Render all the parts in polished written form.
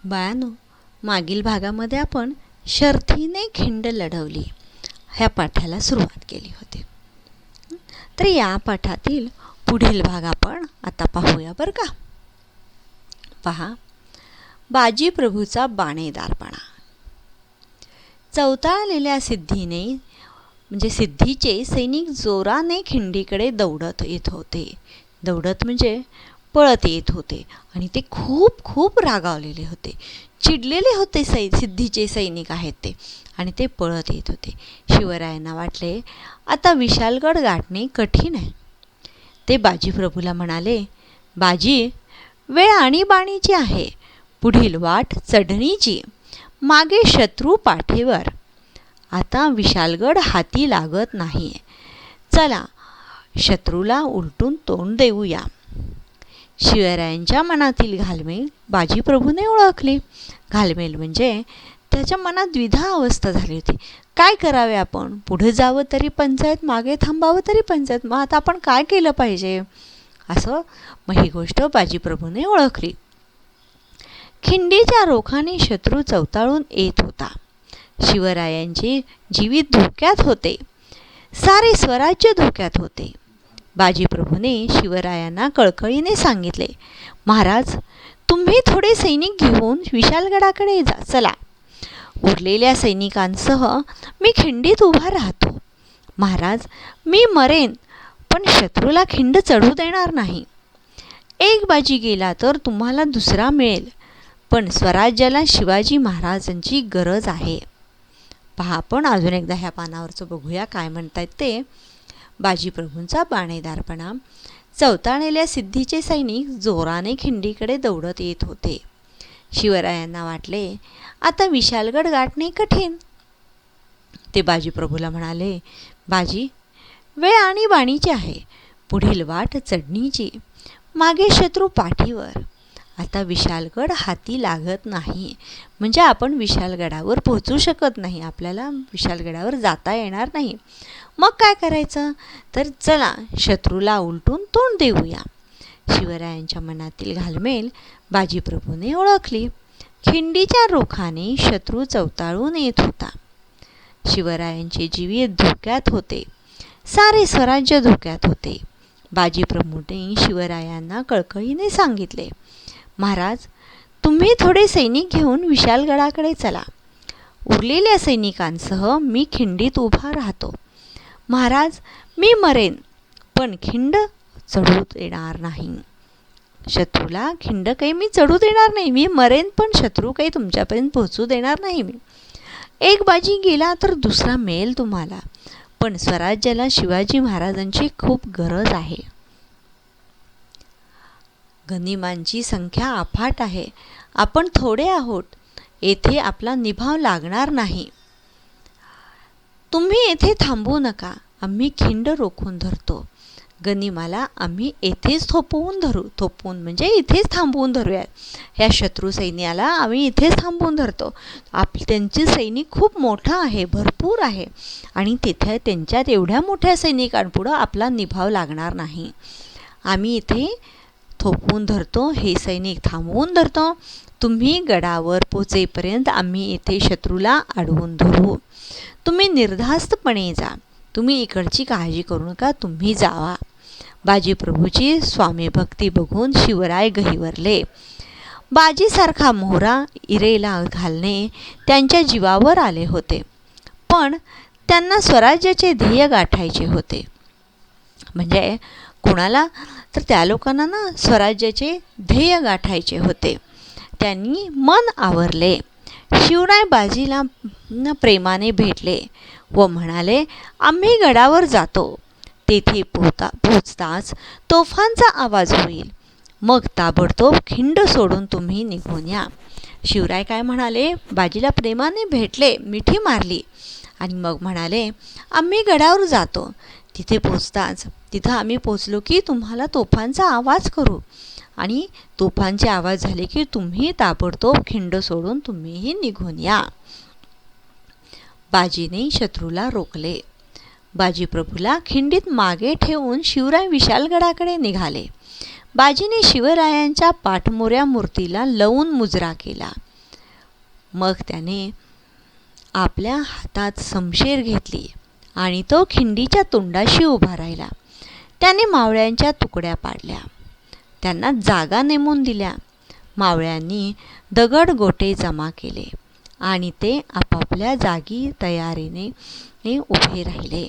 बाळांनो, मागील भागामध्ये आपण शर्थीने खिंड लढवली ह्या पाठाला सुरुवात केली होती. तर या पाठातील पुढील भाग आपण आता पाहूया बरं का. पहा, बाजी प्रभूचा बाणेदारपणा. चवताळलेल्या सिद्धीचे सैनिक जोराने खिंडीकडे दौडत येत होते. दौडत म्हणजे पळत येत होते आणि ते खूप खूप रागावलेले होते, चिडलेले होते. सिद्धीचे सैनिक आहेत ते, आणि ते पळत येत होते. शिवरायांना वाटले आता विशालगड गाठणे कठीण आहे. ते बाजी प्रभूला म्हणाले, बाजी, वेळ आणीबाणीची आहे. पुढील वाट चढणीची, मागे शत्रू पाठीवर. आता विशालगड हाती लागत नाही. चला शत्रूला उलटून तोंड देऊया. शिवरायांच्या मनातील घालमेल बाजीप्रभूने ओळखली. घालमेल म्हणजे त्याच्या मनात द्विधा अवस्था झाली होती. काय करावे आपण? पुढे जावं तरी पंचायत, मागे थांबावं तरी पंचायत. मग आता आपण काय केलं पाहिजे? असं मग ही गोष्ट बाजीप्रभूने ओळखली. खिंडीच्या रोखाने शत्रू चवताळून येत होता. शिवरायांचे जीवित धोक्यात होते. सारे स्वराज्य धोक्यात होते. बाजीप्रभूने शिवरायांना कळकळीने सांगितले, महाराज, तुम्ही थोडे सैनिक घेऊन विशालगडाकडे जा. चला. उरलेल्या सैनिकांसह मी खिंडीत उभा राहतो. महाराज, मी मरेन, पण शत्रूला खिंड चढू देणार नाही. एक बाजी गेला तर तुम्हाला दुसरा मिळेल, पण स्वराज्याला शिवाजी महाराजांची गरज आहे. पहा, आपण अजून एकदा ह्या पानावरचं बघूया काय म्हणतायत ते. बाजीप्रभूंचा बाणेदारपणा. चवताळलेल्या सिद्धीचे सैनिक जोराने खिंडीकडे दौडत येत होते. शिवरायांना वाटले आता विशालगड गाठणे कठीण. ते बाजीप्रभूला म्हणाले, बाजी, वेळ आणीबाणीची आहे. पुढील वाट चढणीची, मागे शत्रू पाठीवर. आता विशालगड हाती लागत नाही. म्हणजे आपण विशालगडावर पोहोचू शकत नाही. आपल्याला विशालगडावर जाता येणार नाही. मग काय करायचं? तर चला शत्रूला उलटून तोंड देऊया. शिवरायांच्या मनातील घालमेल बाजीप्रभूने ओळखली. खिंडीच्या रोखाने शत्रू चवताळून येत होता. शिवरायांचे जीवित धोक्यात होते. सारे स्वराज्य धोक्यात होते. बाजीप्रभूने शिवरायांना कळकळीने सांगितले, महाराज, तुम्ही थोडे सैनिक घेऊन विशालगडाकडे चला. उरलेल्या सैनिकांसह मी खिंडीत उभा राहतो. महाराज, मी मरेन, पण खिंड चढू देणार नाही. शत्रूला खिंड काही मी चढू देणार नाही. मी मरेन, पण शत्रू काही तुमच्यापर्यंत पोहोचू देणार नाही मी. एक बाजी गेला तर दुसरा मिळेल तुम्हाला, पण स्वराज्याला शिवाजी महाराजांची खूप गरज आहे. गनिमांची संख्या अफाट आहे. आपण थोडे आहोत. येथे आपला निभाव लागणार नाही. तुम्ही येथे थांबू नका. आम्ही खिंड रोखून धरतो. गनिमाला आम्ही येथेच थोपवून म्हणजे इथेच थांबवून धरूया. ह्या शत्रू सैन्याला आम्ही इथेच थांबवून धरतो. त्यांचे सैनिक खूप मोठा आहे, भरपूर आहे, आणि तिथे त्यांच्यात एवढ्या मोठ्या सैनिकांपुढं आपला निभाव लागणार नाही. आम्ही इथे थोपवून धरतो. हे सैनिक थांबवून धरतो. तुम्ही गडावर पोचेपर्यंत आम्ही येथे शत्रूला अडवून धरू. तुम्ही निर्धास्तपणे जा. तुम्ही इकडची काळजी करू नका. तुम्ही जावा. बाजीप्रभूची स्वामीभक्ती बघून शिवराय गहिवरले. बाजीसारखा मोहरा इरेला घालणे त्यांच्या जीवावर आले होते. पण त्यांना स्वराज्याचे ध्येय गाठायचे होते. म्हणजे कुणाला? तर त्या लोकांना ना स्वराज्याचे ध्येय गाठायचे होते. त्यांनी मन आवरले. शिवराय बाजीला प्रेमाने भेटले व म्हणाले, आम्ही गडावर जातो. तेथे पोचताच तोफांचा आवाज होईल. मग ताबडतोब खिंड सोडून तुम्ही निघून या. शिवराय काय म्हणाले? बाजीला प्रेमाने भेटले, मिठी मारली आणि मग म्हणाले, आम्ही गडावर जातो. तिथं आम्ही पोचलो की तुम्हाला तोफांचा आवाज करू, आणि तोफांचे आवाज झाले की तुम्ही ताबडतोब खिंड सोडून तुम्हीही निघून या. बाजीने शत्रूला रोखले. बाजीप्रभूला खिंडीत मागे ठेवून शिवराय विशालगडाकडे निघाले. बाजीने शिवरायांच्या पाठमोऱ्या मूर्तीला लवून मुजरा केला. मग त्याने आपल्या हातात शमशेर घेतली आणि तो खिंडीच्या तोंडाशी उभा राहिला. त्याने मावळ्यांच्या तुकड्या पाडल्या, त्यांना जागा नेमून दिल्या. मावळ्यांनी दगड गोटे जमा केले आणि ते आपापल्या जागी तयारीने उभे राहिले.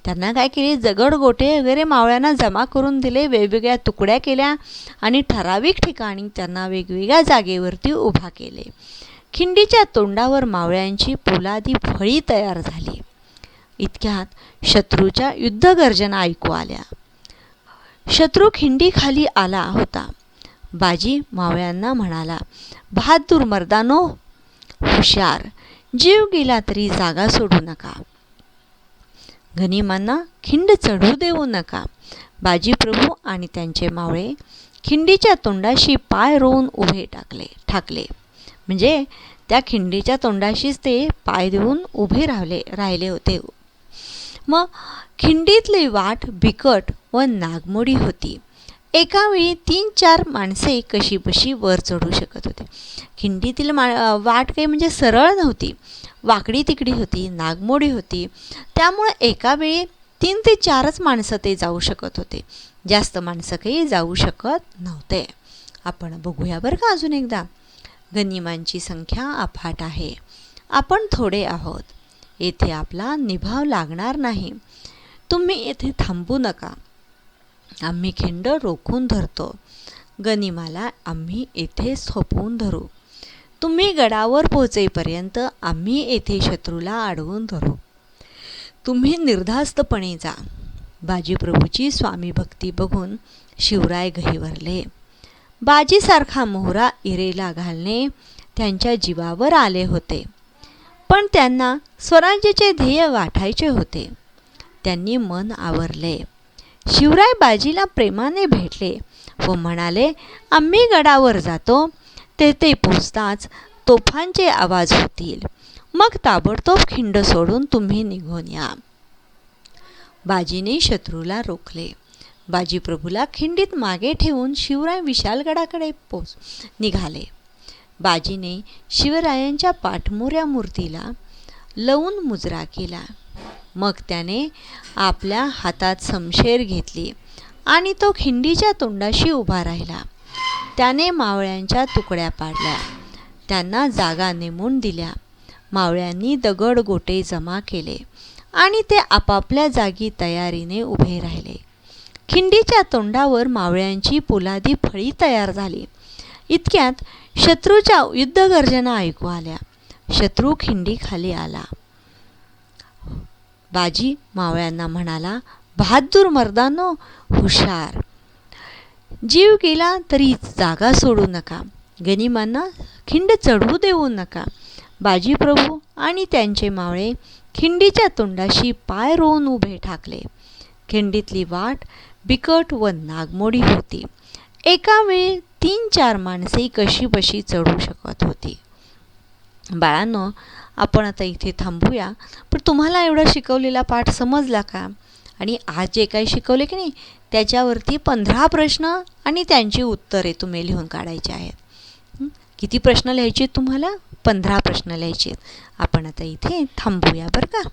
त्यांना काय केले, दगड गोटे वगैरे मावळ्यांना जमा करून दिले, वेगवेगळ्या तुकड्या केल्या आणि ठराविक ठिकाणी त्यांना वेगवेगळ्या जागेवरती उभा केले. खिंडीच्या तोंडावर मावळ्यांची पोलादी फळी तयार झाली. इतक्यात शत्रूच्या युद्धगर्जना ऐकू आल्या. शत्रू खिंडीखाली आला होता. बाजी मावळ्यांना म्हणाला, बहादूर मर्दानो, हुशार, जीव गेला तरी जागा सोडू नका. गनिमांना खिंड चढू देऊ नका. बाजीप्रभू आणि त्यांचे मावळे खिंडीच्या तोंडाशी पाय रोवून उभे ठाकले. म्हणजे त्या खिंडीच्या तोंडाशीच ते पाय देऊन उभे राहिले होते. मग खिंडीतली वाट बिकट व नागमोडी होती. एका वेळी 3-4 माणसे कशीबशी वर चढू शकत होते. खिंडीतील वाट काही म्हणजे सरळ नव्हती, वाकडी तिकडी होती, नागमोडी होती. त्यामुळे एका वेळी 3 ते 4च माणसं ते जाऊ शकत होते. जास्त माणसं काही जाऊ शकत नव्हते. आपण बघूया बरं का अजून एकदा. गनिमांची संख्या अफाट आहे, आपण थोडे आहोत. येथे आपला निभाव लागणार नाही. तुम्ही येथे थांबू नका. आम्ही खिंड रोखून धरतो. गनिमाला आम्ही येथे थोपवून धरू. तुम्ही गडावर पोहोचेपर्यंत आम्ही येथे शत्रूला अडवून धरू. तुम्ही निर्धास्तपणे जा. बाजीप्रभूची स्वामीभक्ती बघून शिवराय गहिवरले. बाजीसारखा मोहरा इरेला घालणे त्यांच्या जीवावर आले होते. पण त्यांना स्वराज्याचे ध्येय गाठायचे होते. त्यांनी मन आवरले. शिवराय बाजीला प्रेमाने भेटले व म्हणाले, आम्ही गडावर जातो. तेथे पोचताच तोफांचे आवाज होतील. मग ताबडतोब खिंड सोडून तुम्ही निघून या. बाजीने शत्रूला रोखले. बाजीप्रभूला खिंडीत मागे ठेवून शिवराय विशालगडाकडे निघाले. बाजीने शिवरायांच्या पाठमोऱ्या मूर्तीला लवून मुजरा केला. मग त्याने आपल्या हातात शमशेर घेतली आणि तो खिंडीच्या तोंडाशी उभा राहिला. त्याने मावळ्यांच्या तुकड्या पाडल्या, त्यांना जागा नेमून दिल्या. मावळ्यांनी दगड गोटे जमा केले आणि ते आपापल्या जागी तयारीने उभे राहिले. खिंडीच्या तोंडावर मावळ्यांची पोलादी फळी तयार झाली. इतक्यात शत्रूच्या युद्धगर्जना ऐकू आल्या. शत्रू खिंडीखाली आला. बाजी मावळ्यांना म्हणाला, बहादूर मर्दानो, हुशार, जीव गेला तरी जागा सोडू नका. गनिमांना खिंड चढू देऊ नका. बाजीप्रभू आणि त्यांचे मावळे खिंडीच्या तोंडाशी पाय रोवून उभे ठाकले. खिंडीतली वाट बिकट व नागमोडी होती. एका वेळी 3-4 माणसे कशीबशी चढू शकत होती. बाळांनो, आपण आता इथे थांबूया. पण तुम्हाला एवढा शिकवलेला पाठ समजला का? आणि आज जे काही शिकवले की नाही त्याच्यावरती 15 प्रश्न आणि त्यांची उत्तरे तुम्ही लिहून काढायची आहेत. किती प्रश्न लिहायचे तुम्हाला? 15 प्रश्न लिहायचे. आपण आता इथे थांबूया बरं का.